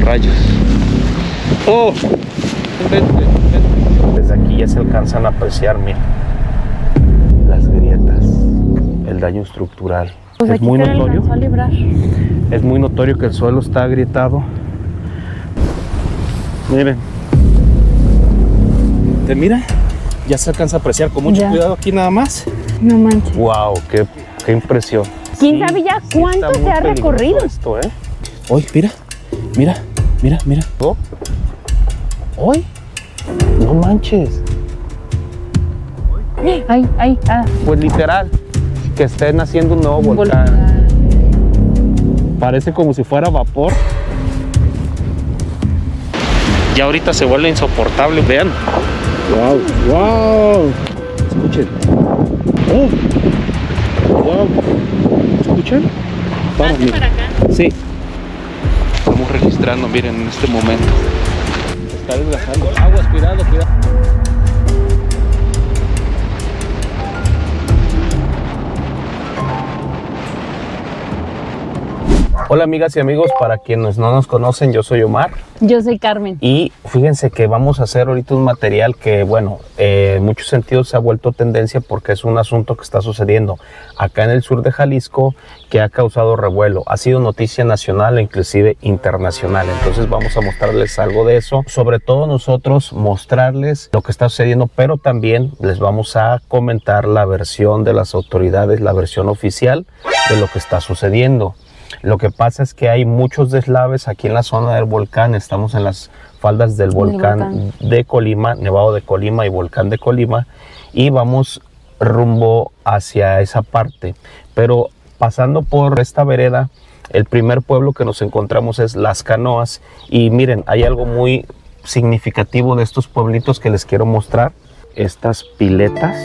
rayos. ¡Oh! Desde aquí ya se alcanzan a apreciar, miren, las grietas, el daño estructural. Pues es muy notorio. A librar. Es muy notorio que el suelo está agrietado. Miren. Mira, ya se alcanza a apreciar con mucho cuidado aquí nada más. No manches. Wow, qué impresión. ¿Quién sabe ya cuánto se ha recorrido? Esto, ¿eh? Hoy, mira. ¿Oh? Hoy. No manches. Ay. Pues literal, que estén haciendo un nuevo volcán. Parece como si fuera vapor. Ya ahorita se vuelve insoportable, vean. Wow. Escuchen. Oh. Wow. ¿Escuchan? Pase para acá. Sí. Estamos registrando, miren, en este momento. Se está desgastando. Aguas, cuidado. Hola amigas y amigos, para quienes no nos conocen, yo soy Omar. Yo soy Carmen. Y fíjense que vamos a hacer ahorita un material que, bueno, en muchos sentidos se ha vuelto tendencia porque es un asunto que está sucediendo acá en el sur de Jalisco que ha causado revuelo. Ha sido noticia nacional e inclusive internacional. Entonces vamos a mostrarles algo de eso. Sobre todo nosotros mostrarles lo que está sucediendo, pero también les vamos a comentar la versión de las autoridades, la versión oficial de lo que está sucediendo. Lo que pasa es que hay muchos deslaves aquí en la zona del volcán. Estamos en las faldas del volcán de Colima, Nevado de Colima y Volcán de Colima, y vamos rumbo hacia esa parte. Pero pasando por esta vereda, el primer pueblo que nos encontramos es Las Canoas. Y miren, hay algo muy significativo de estos pueblitos que les quiero mostrar. Estas piletas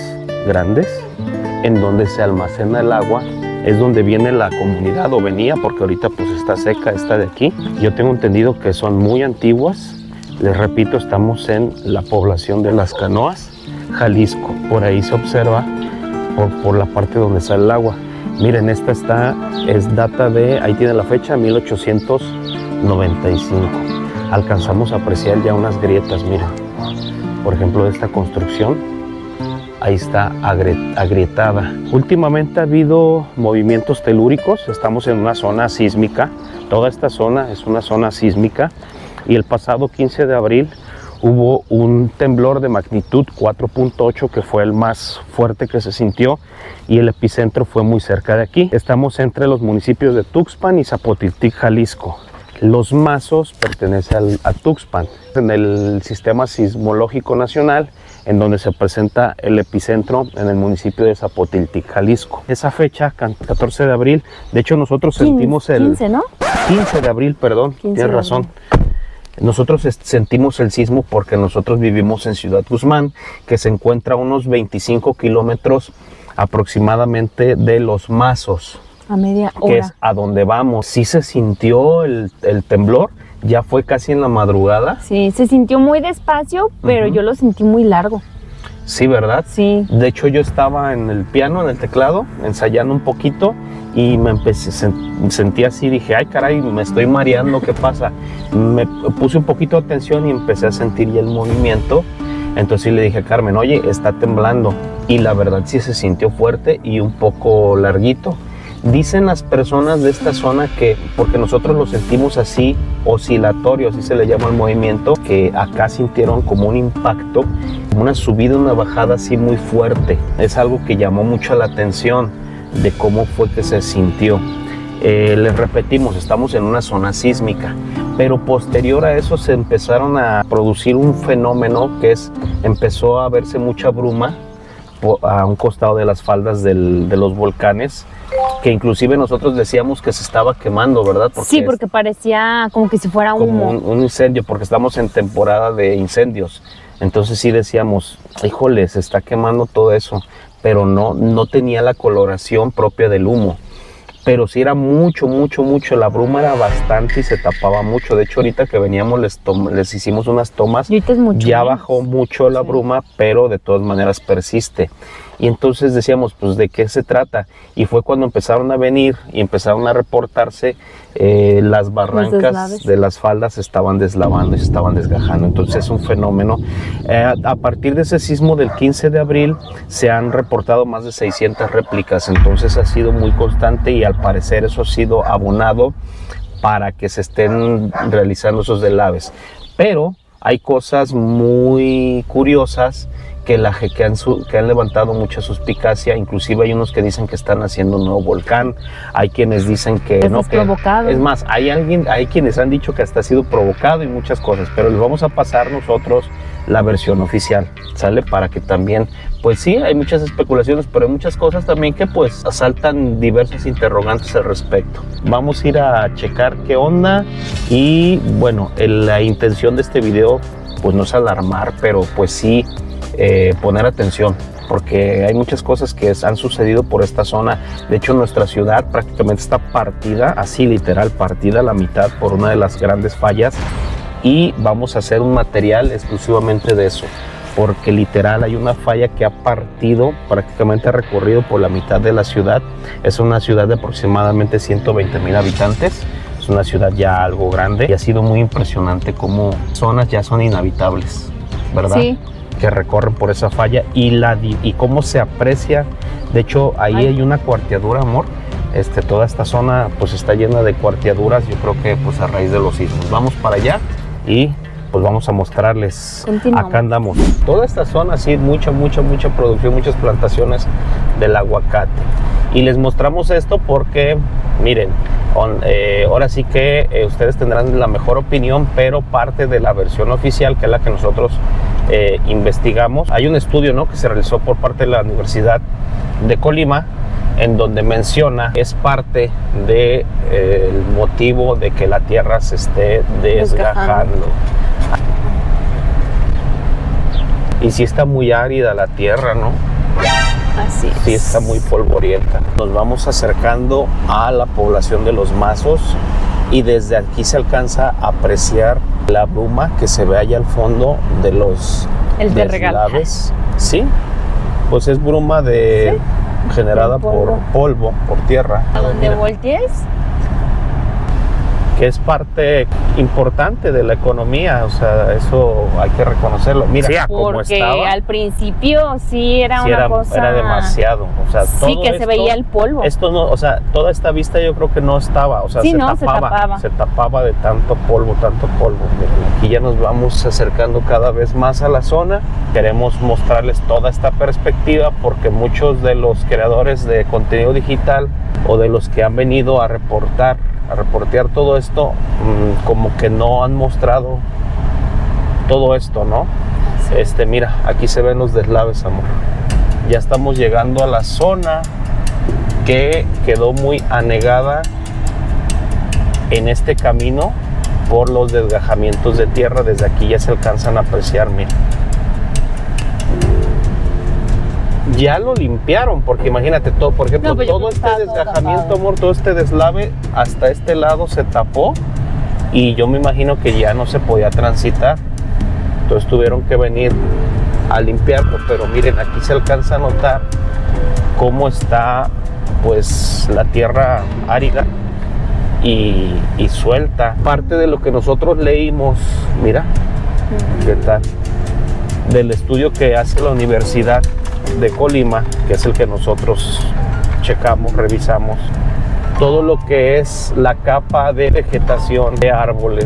grandes en donde se almacena el agua. Es donde viene la comunidad, o venía, porque ahorita pues está seca esta de aquí. Yo tengo entendido que son muy antiguas. Les repito, estamos en la población de Las Canoas, Jalisco. Por ahí se observa, por la parte donde sale el agua. Miren, esta es data de, ahí tiene la fecha, 1895. Alcanzamos a apreciar ya unas grietas, miren. Por ejemplo, de esta construcción. Ahí está agrietada. Últimamente ha habido movimientos telúricos. Estamos en una zona sísmica. Toda esta zona es una zona sísmica. Y el pasado 15 de abril hubo un temblor de magnitud 4.8 que fue el más fuerte que se sintió. Y el epicentro fue muy cerca de aquí. Estamos entre los municipios de Tuxpan y Zapotiltic, Jalisco. Los Mazos pertenecen a Tuxpan, en el Sistema Sismológico Nacional, en donde se presenta el epicentro en el municipio de Zapotiltic, Jalisco. Esa fecha, 14 de abril, de hecho nosotros sentimos el... 15, ¿no? 15 de abril, perdón, tienes razón. Nosotros sentimos el sismo porque nosotros vivimos en Ciudad Guzmán, que se encuentra a unos 25 kilómetros aproximadamente de Los Mazos. A media hora. Que es a donde vamos. Sí se sintió el temblor, ya fue casi en la madrugada. Sí, se sintió muy despacio, pero yo lo sentí muy largo. Sí, ¿verdad? Sí. De hecho, yo estaba en el piano, en el teclado, ensayando un poquito y me sentí así, dije, ay caray, me estoy mareando, ¿qué pasa? Me puse un poquito de atención y empecé a sentir ya el movimiento. Entonces le dije a Carmen, oye, está temblando. Y la verdad sí se sintió fuerte y un poco larguito. Dicen las personas de esta zona que, porque nosotros lo sentimos así, oscilatorio, así se le llama el movimiento, que acá sintieron como un impacto, como una subida, una bajada así muy fuerte. Es algo que llamó mucho la atención de cómo fue que se sintió. Les repetimos, estamos en una zona sísmica, pero posterior a eso se empezaron a producir un fenómeno que empezó a verse mucha bruma a un costado de las faldas de los volcanes, que inclusive nosotros decíamos que se estaba quemando, ¿verdad? Porque parecía como que si fuera humo. Como un incendio, porque estamos en temporada de incendios. Entonces sí decíamos, híjole, se está quemando todo eso, pero no tenía la coloración propia del humo. Pero sí era mucho, la bruma era bastante y se tapaba mucho. De hecho, ahorita que veníamos les hicimos unas tomas, ya bajó mucho la bruma, pero de todas maneras persiste. Y entonces decíamos, pues, ¿de qué se trata? Y fue cuando empezaron a venir y empezaron a reportarse las barrancas de las faldas se estaban deslavando y se estaban desgajando. Entonces es un fenómeno. A partir de ese sismo del 15 de abril se han reportado más de 600 réplicas. Entonces ha sido muy constante y al parecer eso ha sido abonado para que se estén realizando esos deslaves. Pero hay cosas muy curiosas que han levantado mucha suspicacia. Inclusive hay unos que dicen que están haciendo un nuevo volcán, hay quienes dicen que no, que provocado. Es más, hay quienes han dicho que hasta ha sido provocado y muchas cosas, pero les vamos a pasar nosotros la versión oficial, ¿sale? Para que también, pues sí, hay muchas especulaciones, pero hay muchas cosas también que pues asaltan diversas interrogantes al respecto. Vamos a ir a checar qué onda y bueno, la intención de este video pues no es alarmar, pero pues sí poner atención, porque hay muchas cosas que han sucedido por esta zona. De hecho, nuestra ciudad prácticamente está partida, así literal, partida a la mitad por una de las grandes fallas, y vamos a hacer un material exclusivamente de eso, porque literal hay una falla que ha partido, prácticamente ha recorrido por la mitad de la ciudad. Es una ciudad de aproximadamente 120,000 habitantes. Es una ciudad ya algo grande y ha sido muy impresionante cómo zonas ya son inhabitables, ¿verdad? Sí. Que recorren por esa falla y cómo se aprecia. De hecho, ahí hay una cuarteadura, amor. Toda esta zona pues está llena de cuarteaduras, yo creo que pues a raíz de los sismos. Vamos para allá y pues vamos a mostrarles. Continuamos. Acá andamos. Toda esta zona, sí, mucha producción, muchas plantaciones del aguacate. Y les mostramos esto porque, miren, ahora sí que ustedes tendrán la mejor opinión, pero parte de la versión oficial, que es la que nosotros investigamos. Hay un estudio, ¿no?, que se realizó por parte de la Universidad de Colima, en donde menciona, es parte del motivo de que la Tierra se esté desgajando. Y sí está muy árida la Tierra, ¿no? Así es. Sí está muy polvorienta. Nos vamos acercando a la población de Los Mazos y desde aquí se alcanza a apreciar la bruma que se ve allá al fondo de los deslaves. Sí, pues es bruma generada por polvo, por tierra. A donde voltees. Que es parte importante de la economía, o sea, eso hay que reconocerlo. Mira, sí, como estaba. Porque al principio sí era una cosa. Era demasiado, o sea, sí, que se veía el polvo. Esto no, o sea, toda esta vista yo creo que no estaba, o sea, sí, se tapaba de tanto polvo. Miren, aquí ya nos vamos acercando cada vez más a la zona. Queremos mostrarles toda esta perspectiva porque muchos de los creadores de contenido digital o de los que han venido a reportear todo esto, como que no han mostrado todo esto, ¿no? Sí. Mira, aquí se ven los deslaves, amor. Ya estamos llegando a la zona que quedó muy anegada en este camino por los desgajamientos de tierra. Desde aquí ya se alcanzan a apreciar, mira. Ya lo limpiaron, porque imagínate todo, por ejemplo, todo este desgajamiento, amor, todo este deslave hasta este lado se tapó y yo me imagino que ya no se podía transitar. Entonces tuvieron que venir a limpiarlo, pero miren, aquí se alcanza a notar cómo está pues la tierra árida y suelta. Parte de lo que nosotros leímos, mira, ¿qué tal? Del estudio que hace la Universidad de Colima, que es el que nosotros checamos, revisamos, todo lo que es la capa de vegetación de árboles,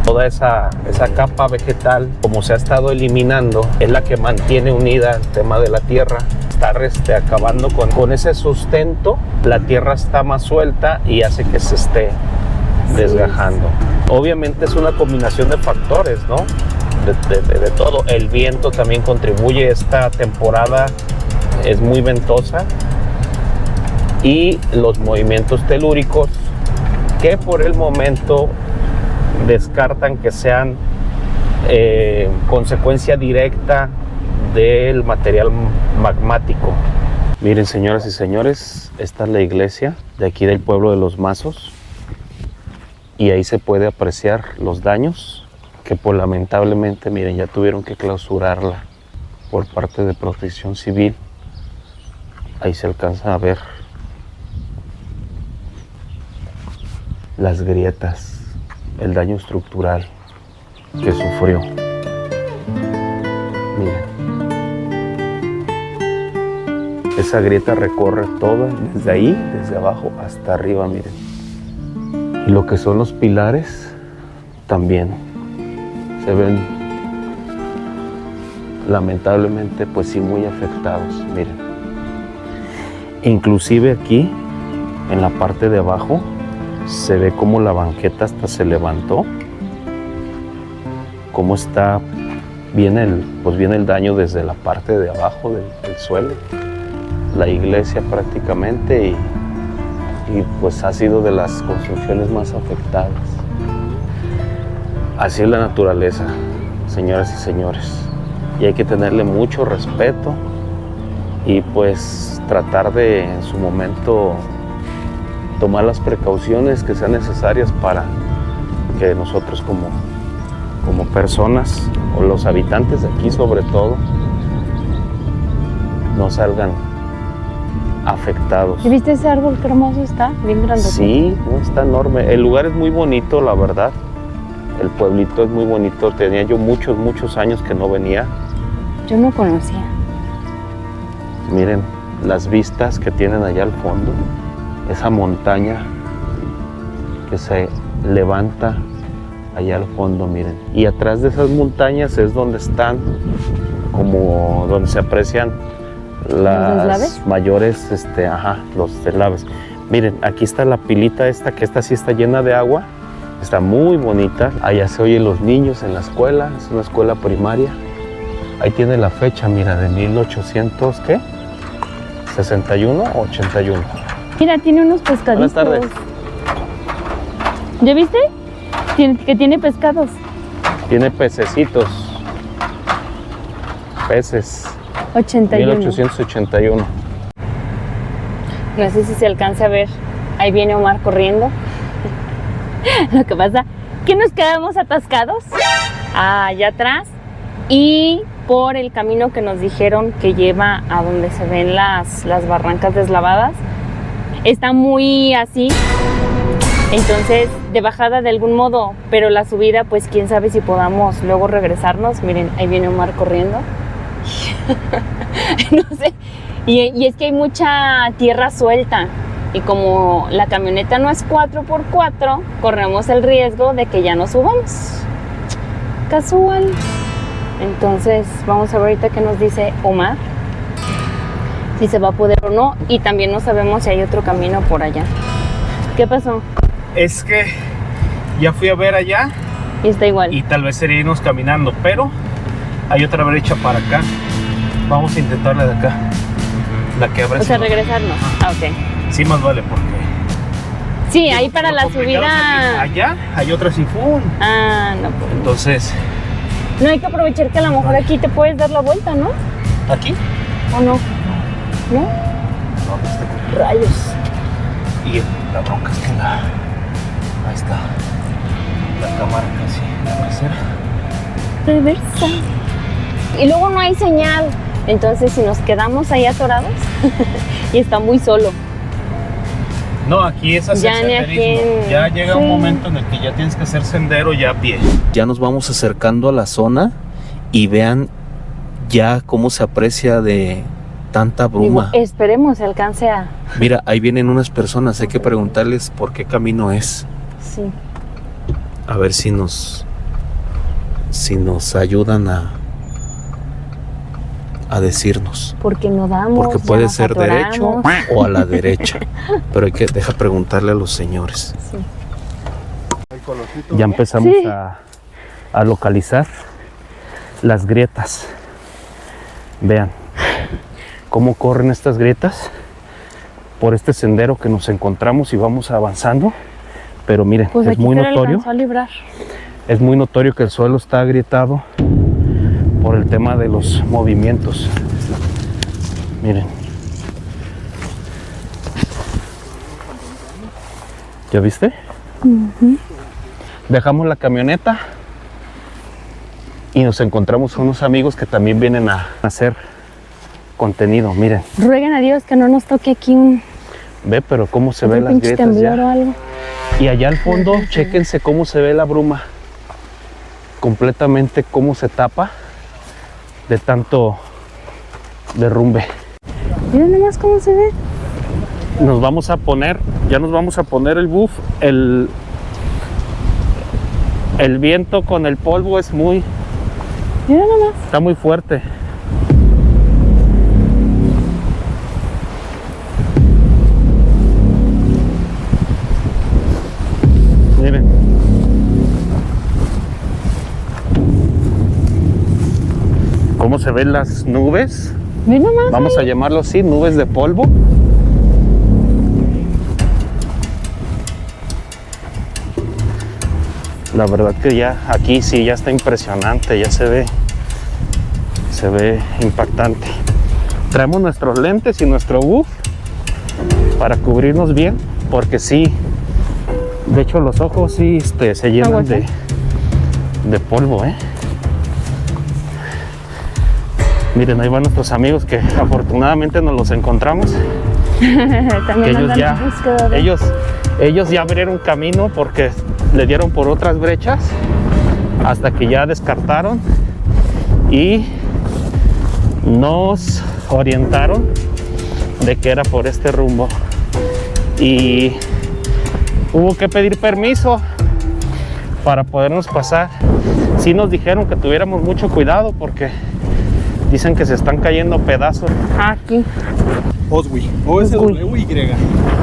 toda esa capa vegetal, como se ha estado eliminando, es la que mantiene unida el tema de la tierra. Estar acabando con ese sustento, la tierra está más suelta y hace que se esté desgajando. Obviamente es una combinación de factores, ¿no? De todo. El viento también contribuye. Esta temporada es muy ventosa y los movimientos telúricos, que por el momento descartan que sean consecuencia directa del material magmático. Miren, señoras y señores, esta es la iglesia de aquí del pueblo de Los Mazos y ahí se puede apreciar los daños que pues lamentablemente, miren, ya tuvieron que clausurarla por parte de Protección Civil Ahí se alcanza a ver las grietas, el daño estructural que sufrió. Miren. Esa grieta recorre toda, desde ahí, desde abajo hasta arriba, miren. Y lo que son los pilares también se ven lamentablemente pues sí muy afectados, miren. Inclusive aquí en la parte de abajo se ve como la banqueta hasta se levantó, cómo está, viene el daño desde la parte de abajo del suelo, la iglesia prácticamente, y pues ha sido de las construcciones más afectadas. Así es la naturaleza, señoras y señores, y hay que tenerle mucho respeto y pues tratar de en su momento tomar las precauciones que sean necesarias para que nosotros como personas, o los habitantes de aquí sobre todo, no salgan afectados. ¿Y viste ese árbol qué hermoso está? Bien grande. Sí, está enorme. El lugar es muy bonito, la verdad. El pueblito es muy bonito. Tenía yo muchos años que no venía. Yo no conocía. Miren las vistas que tienen allá al fondo. Esa montaña que se levanta allá al fondo, miren. Y atrás de esas montañas es donde están, como donde se aprecian las mayores, los deslaves. Miren, aquí está la pilita esta, que esta sí está llena de agua. Está muy bonita. Allá se oyen los niños en la escuela. Es una escuela primaria. Ahí tiene la fecha, mira, de 1800, ¿qué? 61 o 81. Mira, tiene unos pescaditos. Buenas tardes. ¿Ya viste? Que tiene pescados. Tiene pececitos. Peces. 81. 1881. No sé si se alcanza a ver. Ahí viene Omar corriendo. Lo que pasa, que nos quedamos atascados allá atrás y por el camino que nos dijeron que lleva a donde se ven las barrancas deslavadas. Está muy así, entonces de bajada de algún modo, pero la subida pues quién sabe si podamos luego regresarnos. Miren, ahí viene Omar corriendo. No sé, y es que hay mucha tierra suelta y como la camioneta no es 4x4, corremos el riesgo de que ya no subamos. Casual. Entonces vamos a ver ahorita qué nos dice Omar, si se va a poder o no, y también no sabemos si hay otro camino por allá. ¿Qué pasó? Es que ya fui a ver allá Y está igual. y tal vez sería irnos caminando, pero hay otra brecha para acá. Vamos a intentar la de acá, la que abre. O sea, regresarnos. Ah, ok. Sí, más vale porque... Sí, ahí para la subida. Allá hay otra sifón. Ah, no, pues. Entonces, No, hay que aprovechar que a lo mejor aquí te puedes dar la vuelta, ¿no? ¿aquí? ¿O no? ¿No? No, Rayos. Y la bronca es que ahí está. La cámara casi, la trasera. Reversa. Y luego no hay señal. Entonces, si nos quedamos ahí atorados, y está muy solo. No, aquí es hacer Ya ni aquí senderismo. Ya llega un sí. momento en el que ya tienes que hacer sendero ya a pie. Ya nos vamos acercando a la zona y vean ya cómo se aprecia de tanta bruma. Digo, esperemos se alcance a... Mira, ahí vienen unas personas, hay que preguntarles por qué camino es. Sí. A ver si nos ayudan a decirnos. Porque no damos. Porque ya puede nos ser derecho atoramos. o a la derecha. Pero deja preguntarle a los señores. Sí. Ya empezamos Sí. a localizar las grietas. Vean cómo corren estas grietas por este sendero que nos encontramos y vamos avanzando. Pero miren, Pues es aquí muy se le notorio. alcanzó a librar. Es muy notorio que el suelo está agrietado por el tema de los movimientos. Miren. ¿Ya viste? Dejamos la camioneta y nos encontramos con unos amigos que también vienen a hacer contenido, miren. Rueguen a Dios que no nos toque aquí un Ve, pero cómo se ven las pinche grietas temblor o ya. algo. Y allá al fondo, chéquense cómo se ve la bruma. Completamente cómo se tapa de tanto derrumbe. Miren nomás cómo se ve. Nos vamos a poner, ya nos vamos a poner el buff. El viento con el polvo es muy, Miren nomás. está muy fuerte. Miren. ¿Cómo se ven las nubes? Miren nomás. Vamos a llamarlo así, nubes de polvo. La verdad que ya aquí sí ya está impresionante, ya se ve impactante. Traemos nuestros lentes y nuestro buff para cubrirnos bien, porque sí, de hecho los ojos sí se llenan de polvo, ¿eh? Miren, ahí van nuestros amigos que afortunadamente nos los encontramos. También Que ellos andan ya, en búsqueda de- ellos ya abrieron camino porque le dieron por otras brechas hasta que ya descartaron y nos orientaron de que era por este rumbo. Y hubo que pedir permiso para podernos pasar. Sí nos dijeron que tuviéramos mucho cuidado porque dicen que se están cayendo pedazos. Aquí. Oswi, OSWY.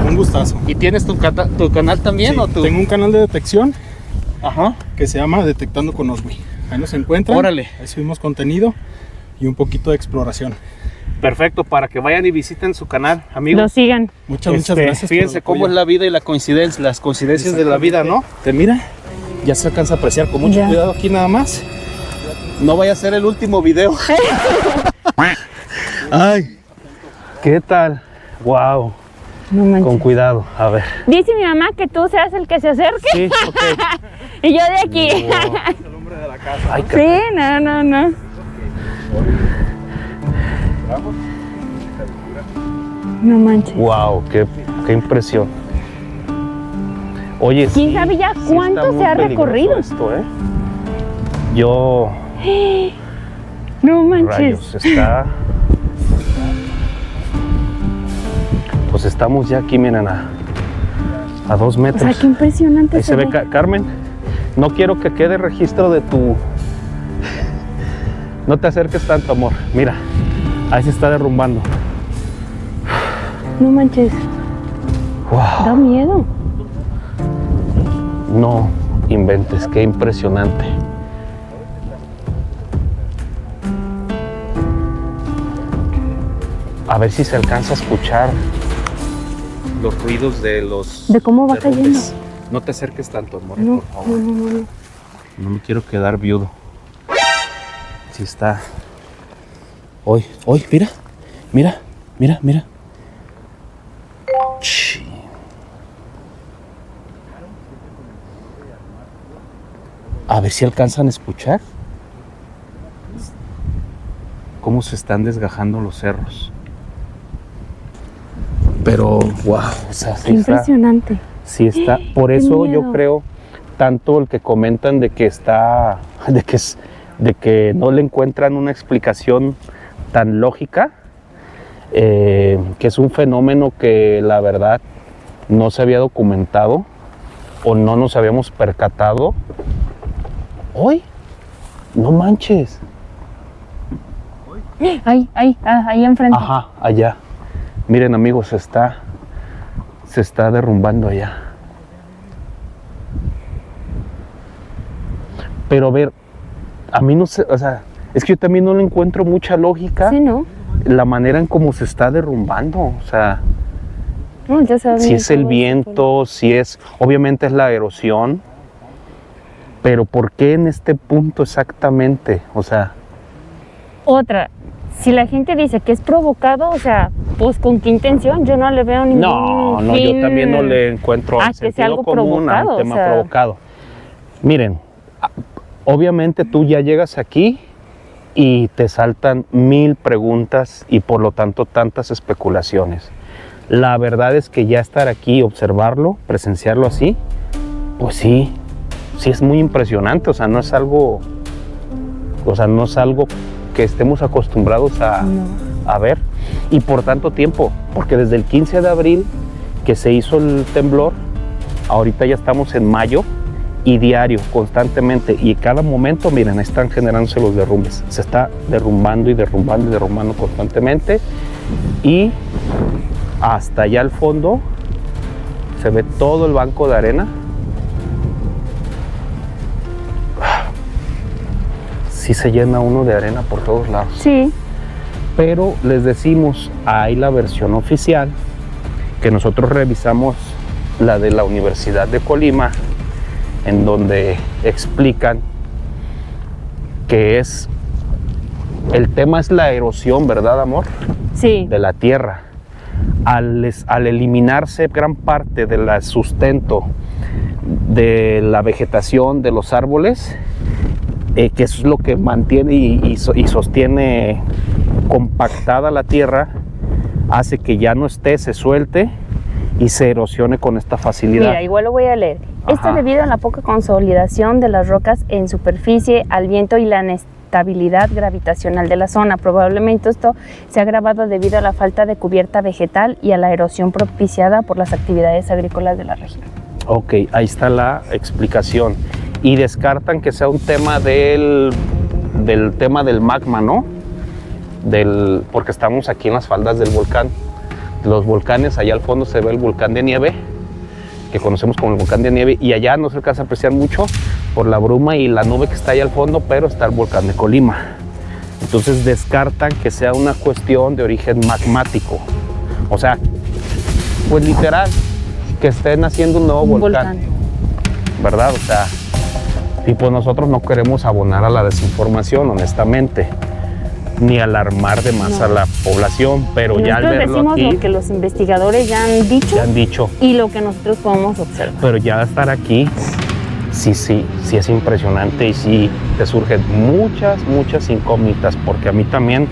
Un gustazo. ¿Y tienes tu canal también Sí, o tú? tengo un canal de detección Ajá. que se llama Detectando con Oswi. Ahí nos encuentran. Órale. Ahí subimos contenido y un poquito de exploración. Perfecto, para que vayan y visiten su canal, amigos. Lo sigan. Muchas gracias. Fíjense cómo es la vida y la coincidencia, las coincidencias de la vida, ¿no? Te mira, ya se alcanza a apreciar con mucho Ya. cuidado aquí nada más. No vaya a ser el último video. Ay, ¿qué tal? Wow, No manches. con cuidado, a ver. Dice mi mamá que tú seas el que se acerque Sí, ok. y yo de aquí. Ay, Sí, no. No manches. wow, qué impresión. Oye, ¿Quién sí, sabe ya sí cuánto está muy se ha peligroso recorrido? esto, ¿eh? Yo, No manches. rayos, está... Pues estamos ya aquí, miren, a 2 O metros. sea, qué impresionante. Ahí se ve, Carmen, no quiero que quede registro de tu... No te acerques tanto, amor. Mira, ahí se está derrumbando. No manches. Wow, Da miedo. no inventes, qué impresionante. A ver si se alcanza a escuchar los ruidos de los... De cómo va derrumbes. No te acerques tanto, amor, No, por favor. no. No me quiero quedar viudo. Si está. Hoy, mira. Chi. A ver si alcanzan a escuchar cómo se están desgajando los cerros. Pero, wow, o sea, Qué impresionante. sí está. Por Qué eso yo miedo. creo tanto el que comentan de que está, de que no le encuentran una explicación tan lógica, que es un fenómeno que la verdad no se había documentado o no nos habíamos percatado. Hoy, no manches. Ahí enfrente. Ajá, allá. Miren, amigos, se está derrumbando allá. Pero a ver, a mí no sé, o sea, es que yo también no le encuentro mucha lógica Sí, ¿no? la manera en cómo se está derrumbando. O sea, No, ya sabes. si es el viento, si es, obviamente es la erosión, pero ¿por qué en este punto exactamente? O sea, Otra. Si la gente dice que es provocado, o sea, pues con qué intención, yo no le veo ningún no, fin yo también no le encuentro a el que sea sentido algo común a provocado, un tema o sea. provocado. Miren, obviamente tú ya llegas aquí y te saltan 1000 preguntas y por lo tanto tantas especulaciones. La verdad es que ya estar aquí, observarlo, presenciarlo así, pues sí es muy impresionante. O sea, no es algo que estemos acostumbrados a ver, y por tanto tiempo, porque desde el 15 de abril que se hizo el temblor, ahorita ya estamos en mayo, y diario, constantemente, y cada momento, miren, están generándose los derrumbes. Se está derrumbando y derrumbando y derrumbando constantemente, y hasta allá al fondo se ve todo el banco de arena. Sí se llena uno de arena por todos lados. Sí. Pero les decimos, hay la versión oficial, que nosotros revisamos la de la Universidad de Colima, en donde explican que el tema es la erosión, ¿verdad, amor? Sí. De la tierra. Al eliminarse gran parte del sustento de la vegetación, de los árboles, que es lo que mantiene y sostiene compactada la tierra, hace que ya no esté, se suelte y se erosione con esta facilidad. Mira, igual lo voy a leer. Esto es debido a la poca consolidación de las rocas en superficie, al viento y la inestabilidad gravitacional de la zona. Probablemente esto se ha agravado debido a la falta de cubierta vegetal y a la erosión propiciada por las actividades agrícolas de la región. Ok, ahí está la explicación. Y descartan que sea un tema del tema del magma, ¿no? Porque estamos aquí en las faldas del volcán. Los volcanes, allá al fondo se ve el volcán de nieve, que conocemos como el volcán de nieve, y allá no se alcanza a apreciar mucho por la bruma y la nube que está ahí al fondo, pero está el volcán de Colima. Entonces descartan que sea una cuestión de origen magmático. O sea, pues literal, que estén haciendo un nuevo volcán, ¿verdad? O sea, y pues nosotros no queremos abonar a la desinformación, honestamente, ni alarmar de más a la población, pero ya al verlo decimos aquí, lo que los investigadores ya han dicho y lo que nosotros podemos observar. Pero ya estar aquí, sí es impresionante, y sí te surgen muchas incógnitas, porque a mí también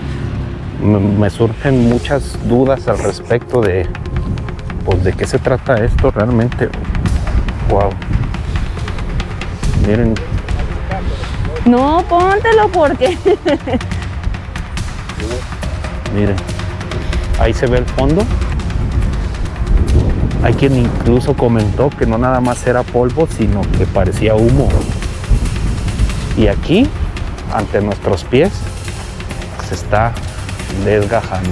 me surgen muchas dudas al respecto de, pues, de qué se trata esto realmente. Wow. Miren. No, póntelo porque... Miren, ahí se ve el fondo. Hay quien incluso comentó que no nada más era polvo, sino que parecía humo. Y aquí, ante nuestros pies, se está desgajando.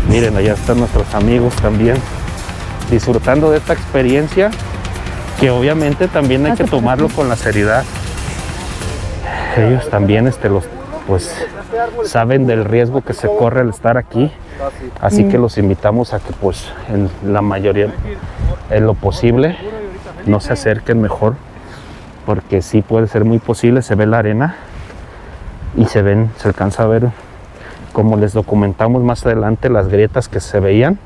Miren, allá están nuestros amigos también disfrutando de esta experiencia, que obviamente también hay que tomarlo con la seriedad. Ellos también pues saben del riesgo que se corre al estar aquí, así que los invitamos a que, pues, en la mayoría, en lo posible, no se acerquen mejor, porque sí puede ser muy posible. Se ve la arena y se alcanza a ver, como les documentamos más adelante, las grietas que se veían,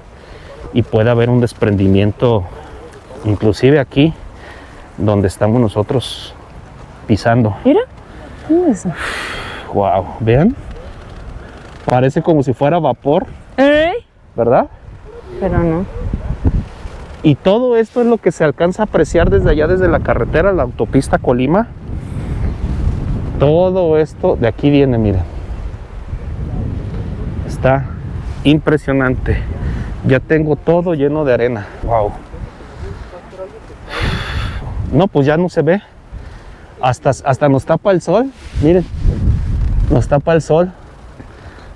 y puede haber un desprendimiento, inclusive aquí donde estamos nosotros pisando. Mira, ¿qué es eso? Wow, vean, parece como si fuera vapor, ¿verdad? Pero no. Y todo esto es lo que se alcanza a apreciar desde allá, desde la carretera, la autopista Colima. Todo esto de aquí viene, miren. Está impresionante. Ya tengo todo lleno de arena. Wow. No, pues ya no se ve. Hasta nos tapa el sol. Miren, nos tapa el sol,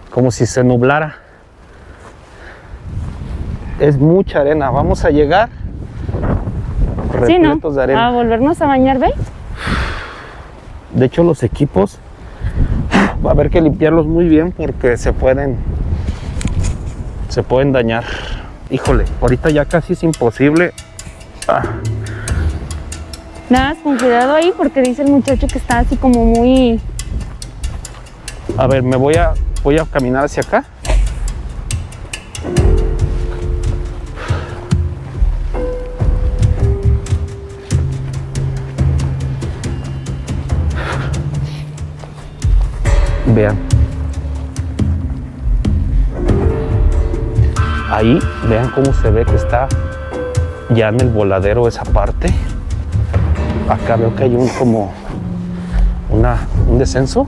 como si se nublara. Es mucha arena. Vamos a llegar repletos de arena. A volvernos a bañar, ¿ve? De hecho, los equipos va a haber que limpiarlos muy bien, porque se pueden dañar. Híjole, ahorita ya casi es imposible. Nada más con cuidado ahí, porque dice el muchacho que está así como muy... A ver, voy a caminar hacia acá. Vean. Ahí, vean cómo se ve que está ya en el voladero esa parte. Acá veo que hay un descenso.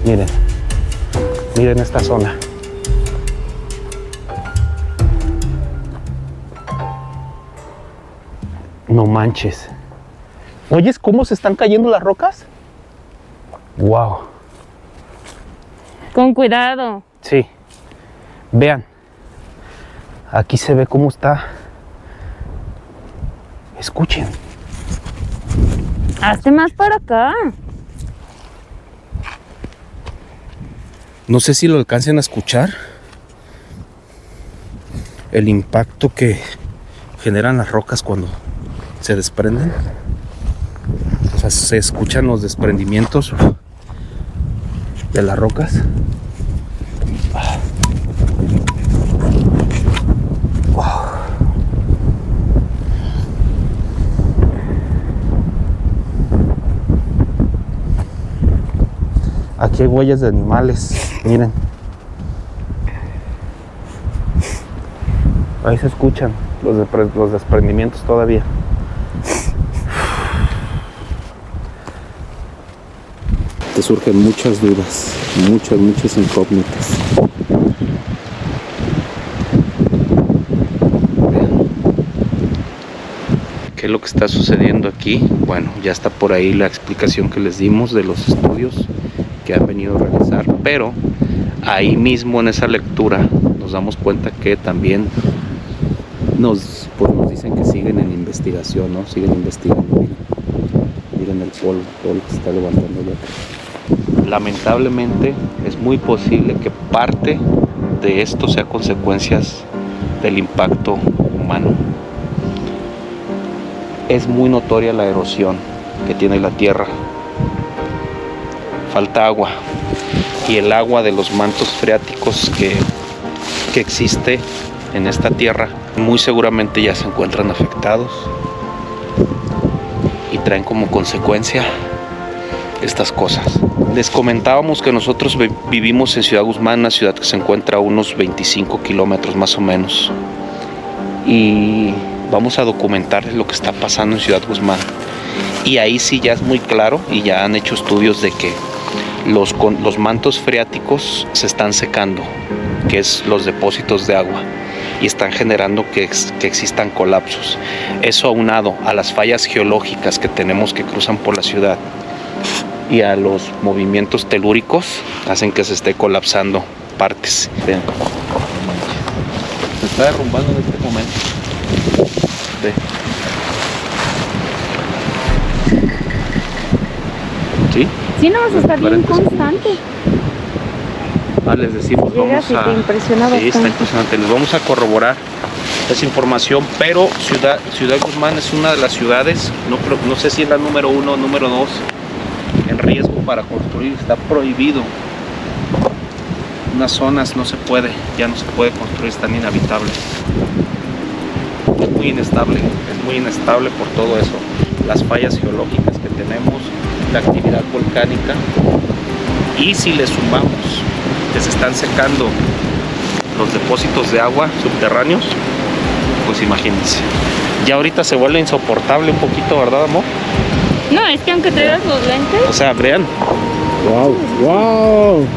Miren, miren esta zona. No manches. ¿Oyes cómo se están cayendo las rocas? Wow. Con cuidado. Sí. Vean. Aquí se ve cómo está. Escuchen. Hazte más para acá. No sé si lo alcancen a escuchar. El impacto que generan las rocas cuando se desprenden. O sea, se escuchan los desprendimientos de las rocas. Wow. Aquí hay huellas de animales, miren. Ahí se escuchan los desprendimientos todavía. Te surgen muchas dudas, muchas incógnitas. ¿Qué es lo que está sucediendo aquí? Bueno, ya está por ahí la explicación que les dimos de los estudios que han venido a realizar, pero ahí mismo en esa lectura nos damos cuenta que también nos dicen que siguen en investigación, ¿no? Siguen investigando. Miren el polvo, todo lo que se está levantando ya. Lamentablemente es muy posible que parte de esto sea consecuencias del impacto humano. Es muy notoria la erosión que tiene la tierra. Falta agua, y el agua de los mantos freáticos que existe en esta tierra muy seguramente ya se encuentran afectados y traen como consecuencia estas cosas. Les comentábamos que nosotros vivimos en Ciudad Guzmán, una ciudad que se encuentra a unos 25 kilómetros más o menos, y vamos a documentar lo que está pasando en Ciudad Guzmán. Y ahí sí ya es muy claro, y ya han hecho estudios de que los mantos freáticos se están secando, que es los depósitos de agua, y están generando que existan colapsos. Eso aunado a las fallas geológicas que tenemos que cruzan por la ciudad y a los movimientos telúricos hacen que se esté colapsando partes. Vean. Se está derrumbando en este momento. Ve. ¿Sí? Sí, no, está bien constante. Les decimos, Llegas vamos a... y te impresiona sí, bastante. está impresionante. Les vamos a corroborar esa información, pero Ciudad Guzmán es una de las ciudades, no sé si es la número 1 o número 2 en riesgo para construir. Está prohibido. Unas zonas no se puede, ya no se puede construir, están inhabitables. Es muy inestable por todo eso. Las fallas geológicas que tenemos, la actividad volcánica, y si le sumamos que se están secando los depósitos de agua subterráneos, pues imagínense. Ya ahorita se vuelve insoportable un poquito, ¿verdad, amor? No, es que aunque traigas los lentes, O sea, vean. Wow.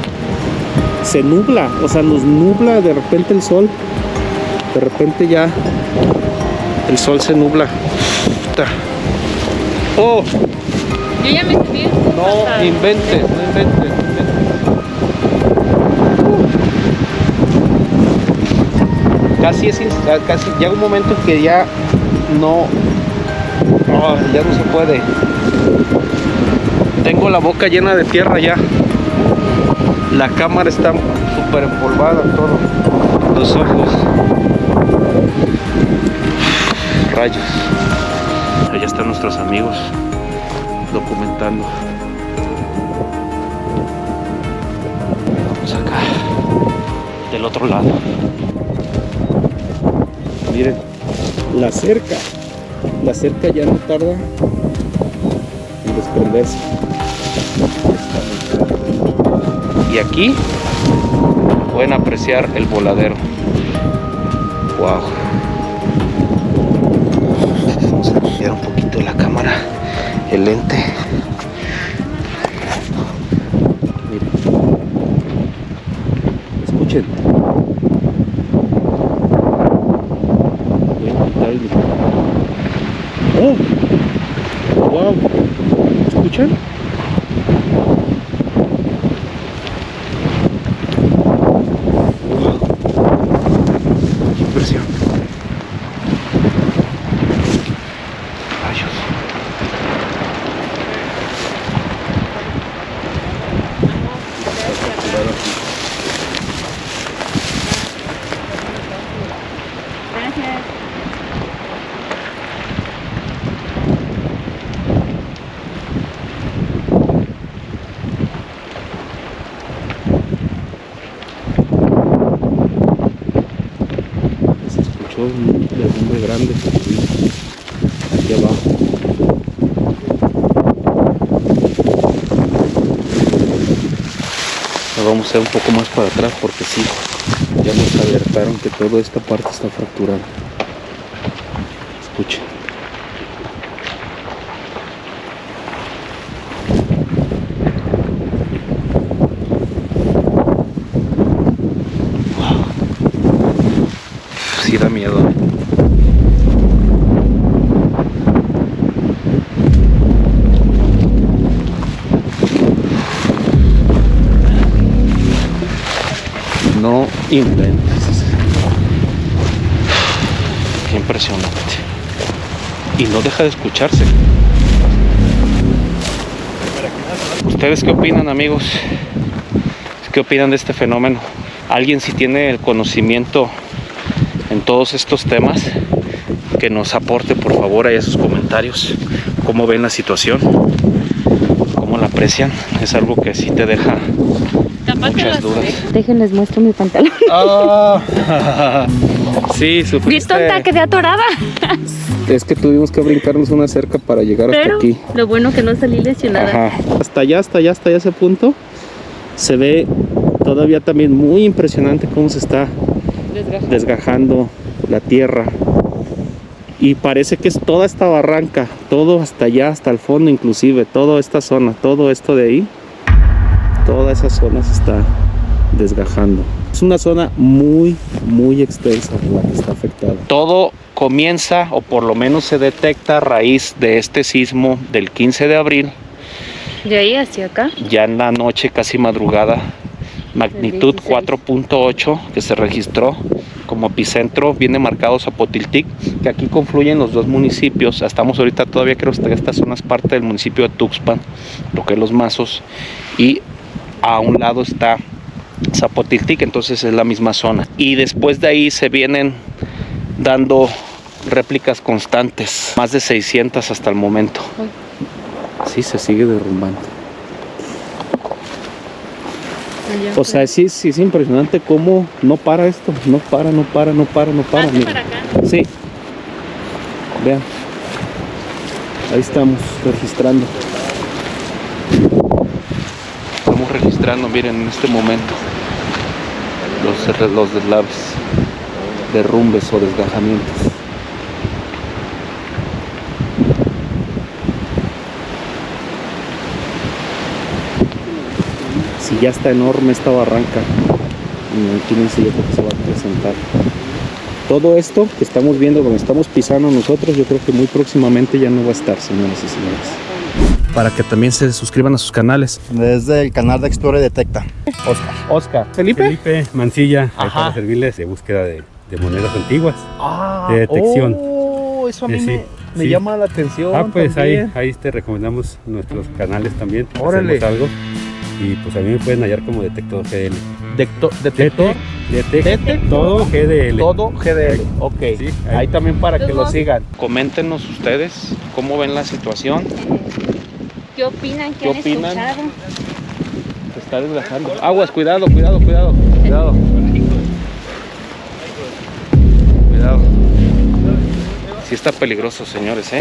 Se nubla, o sea, nos nubla de repente el sol. De repente ya el sol se nubla. Oh, yo ya me subí. no inventes. Casi llega un momento en que ya no se puede. Tengo la boca llena de tierra ya. La cámara está súper empolvada, todo. Los ojos. Rayos. Allá están nuestros amigos documentando. Vamos acá, del otro lado. Miren, la cerca ya no tarda en desprenderse. Y aquí pueden apreciar el voladero. Wow. Vamos a cambiar un poquito la cámara, el lente. Miren. Escuchen. Voy a quitar el micrófono. ¡Oh! ¡Wow! ¿Escuchan? ¡Wow! ¡Qué impresión! ¡Rayos! Gracias. Se escuchó un derrumbe grande aquí abajo. Ahora vamos a hacer un poco más para atrás porque sí, ya nos alertaron que toda esta parte está fracturada. Escuchen. Wow. Sí da miedo. No inventes. Qué impresionante. Y no deja de escucharse. ¿Ustedes qué opinan, amigos? ¿Qué opinan de este fenómeno? ¿Alguien si tiene el conocimiento en todos estos temas? Que nos aporte por favor ahí a sus comentarios. ¿Cómo ven la situación? ¿Cómo la aprecian? Es algo que sí te deja muchas dudas. Déjenles muestro mi pantalón. Sí, Bien sufriste. tonta, quedé atorada. Es que tuvimos que brincarnos una cerca para llegar hasta Pero aquí. lo bueno que no salí lesionada. Ajá. Hasta allá ese punto. Se ve todavía también muy impresionante cómo se está desgajando la tierra. Y parece que es toda esta barranca, todo hasta allá, hasta el fondo inclusive, toda esta zona, todo esto de ahí, toda esa zona se está desgajando. Es una zona muy extensa la que está afectada. Todo comienza, o por lo menos se detecta a raíz de este sismo del 15 de abril, De ahí hacia acá. ya en la noche, casi madrugada, magnitud 4.8 que se registró. Como epicentro viene marcado Zapotiltic, que aquí confluyen los dos municipios. Estamos ahorita todavía, creo que esta zona es parte del municipio de Tuxpan, lo que es Los Mazos, y a un lado está Zapotiltic, entonces es la misma zona. Y después de ahí se vienen dando réplicas constantes, más de 600 hasta el momento. Sí, se sigue derrumbando. O sea, sí es impresionante cómo no para esto, no para. Miren. Para acá. Sí. Vean. Ahí estamos registrando. Estamos registrando, miren, en este momento los deslaves, derrumbes o desgajamientos. Si ya está enorme esta barranca, imagínense, yo creo que se va a presentar. Todo esto que estamos viendo, donde estamos pisando nosotros, yo creo que muy próximamente ya no va a estar, señoras y señores. Para que también se suscriban a sus canales. Desde el canal de Explore y Detecta. Oscar. ¿Felipe? Felipe Mancilla, ahí Ajá. para servirles de búsqueda de monedas antiguas. Ah, De detección. Oh, eso a mí Sí, me sí. llama la atención. Ah, pues también. ahí te recomendamos nuestros canales también. Órale. Hacemos algo. Y pues a mí me pueden hallar como Detector GDL. Detector. Todo GDL. Todo GDL. Ok. Sí, ahí también para que lo sigan. Coméntenos ustedes cómo ven la situación. ¿Qué opinan? ¿Qué ¿Qué han opinan? escuchado? Se está desgajando. Aguas, cuidado. Cuidado. Sí está peligroso, señores, ¿eh?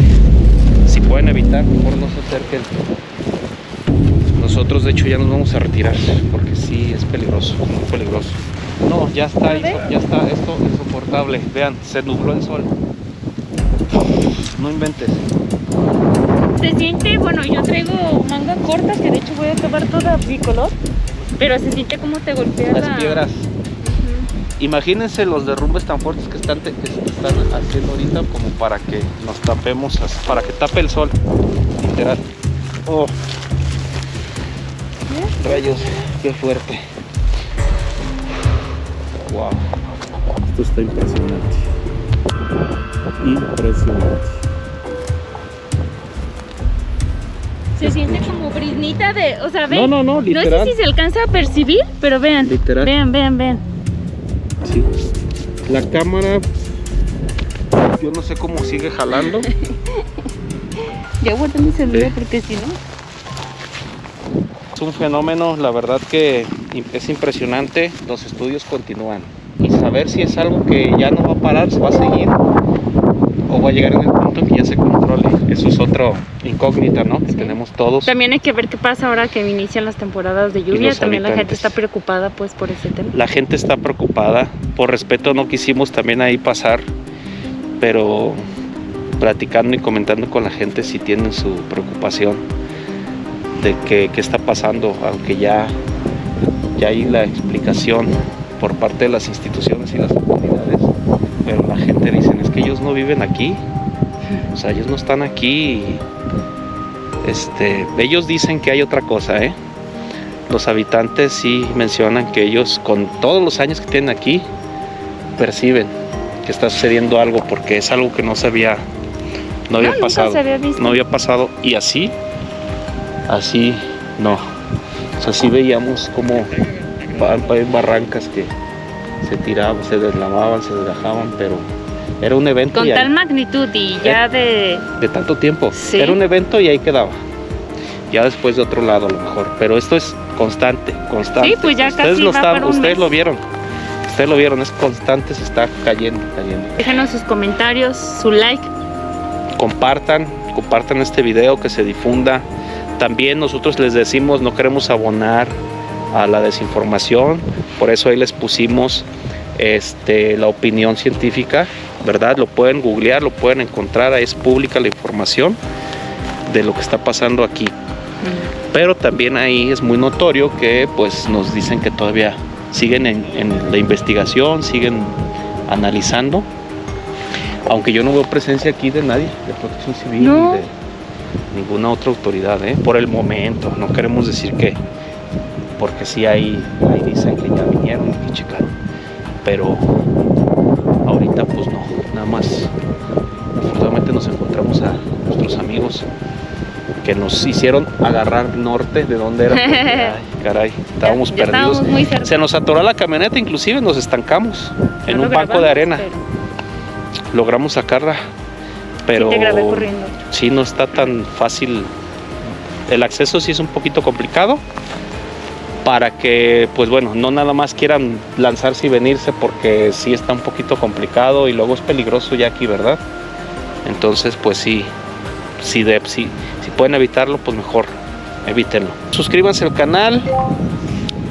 Sí pueden evitar, mejor no se acerquen. Nosotros de hecho ya nos vamos a retirar porque sí es peligroso, muy peligroso. No, ya está, ya está, esto es insoportable. Vean, se nubló el sol. No inventes. Se siente, bueno, yo traigo manga corta, que de hecho voy a acabar toda bicolor, pero se siente como te golpea Las piedras. Imagínense los derrumbes tan fuertes que están haciendo ahorita como para que nos tapemos, para que tape el sol, literal. Oh. Rayos, qué fuerte. Wow. Esto está impresionante. Impresionante. Se siente como brisnita de, o sea, ven. No, literal. No sé si se alcanza a percibir, pero vean. Literal. Vean. Sí. La cámara, yo no sé cómo sigue jalando. Ya guardé mi celular Sí. porque si no. Es un fenómeno, la verdad que es impresionante. Los estudios continúan. Y saber si es algo que ya no va a parar, se va a seguir, o va a llegar en el punto en que ya se controle. Eso es otro incógnita, ¿no? Que tenemos todos. También hay que ver qué pasa ahora que inician las temporadas de lluvia. los También la gente habitantes. está preocupada pues por ese tema. La gente está preocupada. Por respeto no quisimos también ahí pasar, pero platicando y comentando con la gente si tienen su preocupación de qué está pasando, aunque ya hay la explicación por parte de las instituciones y las autoridades, pero la gente dice, es que ellos no viven aquí, o sea, ellos no están aquí, ellos dicen que hay otra cosa, Los habitantes sí mencionan que ellos, con todos los años que tienen aquí, perciben que está sucediendo algo, porque es algo que no había nunca pasado, se había visto. no había pasado, y así no, o sea, sí veíamos como barrancas que se tiraban, se deslavaban, se desgajaban, pero era un evento. Con y tal ahí, magnitud y ya de tanto tiempo, Sí. Era un evento y ahí quedaba, ya después de otro lado a lo mejor, pero esto es constante. Sí, pues ya ustedes casi lo va para un ustedes mes. lo vieron, es constante, se está cayendo. Déjenos sus comentarios, su like. Compartan este video, que se difunda. También nosotros les decimos, no queremos abonar a la desinformación, por eso ahí les pusimos la opinión científica, ¿verdad? Lo pueden googlear, lo pueden encontrar, ahí es pública la información de lo que está pasando aquí. Pero también ahí es muy notorio que pues nos dicen que todavía siguen en la investigación, siguen analizando, aunque yo no veo presencia aquí de nadie, de Protección Civil, No. ni de ninguna otra autoridad, por el momento. No queremos decir que, porque sí ahí dicen que ya vinieron y checaron, pero ahorita pues no, nada más. Afortunadamente nos encontramos a nuestros amigos que nos hicieron agarrar norte de dónde era, porque, ay, caray, estábamos Ya perdidos. estábamos muy cerca. Se nos atoró la camioneta, inclusive nos estancamos en No un lo banco de grabamos, arena. Logramos sacarla, pero Sí, te grabé corriendo. sí, no está tan fácil. El acceso sí es un poquito complicado, para que, pues bueno, no nada más quieran lanzarse y venirse, porque sí está un poquito complicado y luego es peligroso ya aquí, ¿verdad? Entonces, pues sí, si pueden evitarlo, pues mejor evítenlo. Suscríbanse al canal,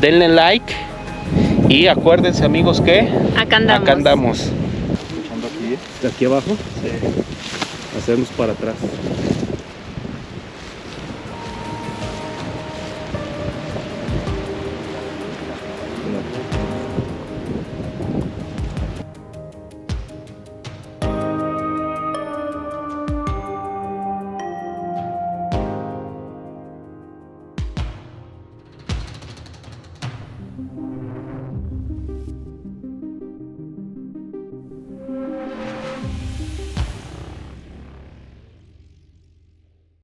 denle like y acuérdense, amigos, que Acá andamos. acá andamos. ¿De aquí abajo? Sí. Hacemos para atrás.